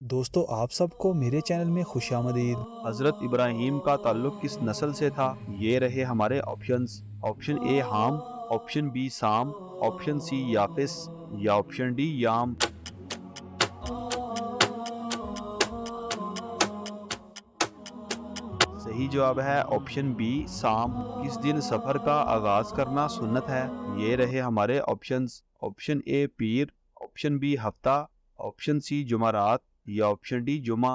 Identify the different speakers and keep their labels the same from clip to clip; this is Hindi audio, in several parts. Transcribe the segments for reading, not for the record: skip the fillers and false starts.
Speaker 1: दोस्तों आप सबको मेरे चैनल में खुशामदीद।
Speaker 2: हज़रत इब्राहीम का ताल्लुक किस नस्ल से था? ये रहे हमारे ऑप्शंस। ऑप्शन ए हाम, ऑप्शन बी साम, ऑप्शन सी याफिस या ऑप्शन डी याम। सही जवाब है ऑप्शन बी साम। किस दिन सफ़र का आगाज़ करना सुन्नत है? ये रहे हमारे options. Option A Pir, option B हफ्ता, ऑप्शन सी जुमारात या ऑप्शन डी जुमा।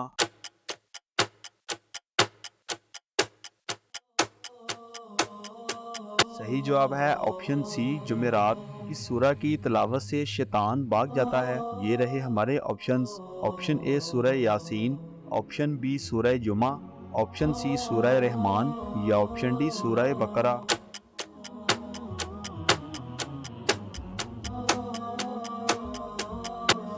Speaker 2: सही जवाब है ऑप्शन सी जुमेरात। इस सूरह की तिलावत से शैतान भाग जाता है। ये रहे हमारे ऑप्शंस। ऑप्शन ए सूरह यासीन, ऑप्शन बी सूरह जुमा, ऑप्शन सी सूरह रहमान या ऑप्शन डी सूरह बकरा।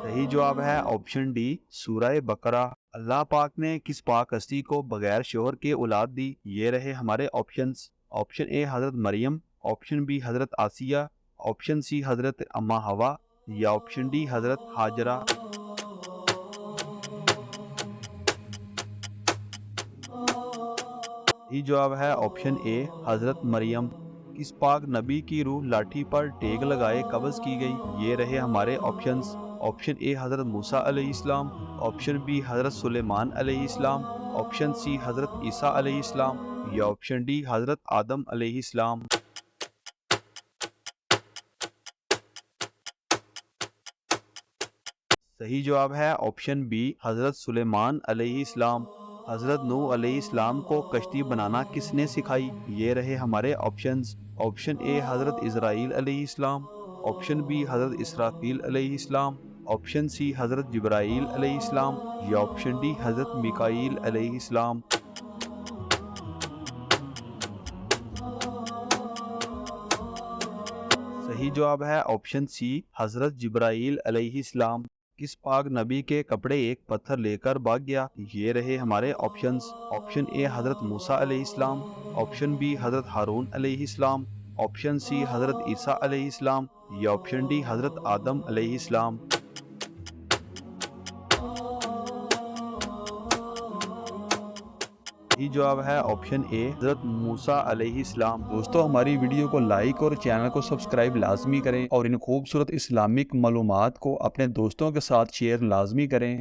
Speaker 2: सही जवाब है ऑप्शन डी सूरह बकरा। अल्लाह पाक ने किस पाक हस्ती को बगैर शोहर के औलाद दी? ये रहे हमारे ऑप्शंस। ऑप्शन ए हज़रत मरियम, ऑप्शन बी हज़रत आसिया, ऑप्शन सी हज़रत अम्मा हवा या ऑप्शन डी हज़रत हाजरा। सही जवाब है ऑप्शन ए हज़रत मरियम। किस पाक नबी की रूह लाठी पर टेक लगाए कब्ज़ की गई? ये रहे हमारे ऑप्शंस। ऑप्शन ए हज़रत मूसा अलैहिस्सलाम, ऑप्शन बी हज़रत सुलेमान अलैहिस्सलाम, ऑप्शन सी हज़रत ईसा अलैहिस्सलाम या ऑप्शन डी हज़रत आदम अलैहिस्सलाम। सही जवाब है ऑप्शन बी हज़रत सुलेमान अलैहिस्सलाम। हज़रत नूह अलैहिस्सलाम को कश्ती बनाना किसने सिखाई? ये रहे हमारे ऑप्शंस। ऑप्शन ए हज़रत इज़राइल अलैहिस्सलाम, ऑप्शन बी हज़रत इसराफील अलैहिस्सलाम, ऑप्शन सी हज़रत जिब्राईल अलैहिस्सलाम या ऑप्शन डी हज़रत मिकाईल अलैहिस्सलाम। सही जवाब है ऑप्शन सी हज़रत जिब्राईल अलैहिस्सलाम। किस पाक नबी के कपड़े एक पत्थर लेकर भाग गया? ये रहे हमारे ऑप्शंस। ऑप्शन ए हज़रत मूसा अलैहिस्सलाम, ऑप्शन बी हज़रत हारून अलैहिस्सलाम, ऑप्शन सी हज़रत ईसा अलैहिस्सलाम या ऑप्शन डी हज़रत आदम अलैहिस्सलाम। सही जवाब है ऑप्शन ए हज़रत मूसा अलैहिस्सलाम। दोस्तों हमारी वीडियो को लाइक और चैनल को सब्सक्राइब लाजमी करें और इन खूबसूरत इस्लामिक मालूमात को अपने दोस्तों के साथ शेयर लाजमी करें।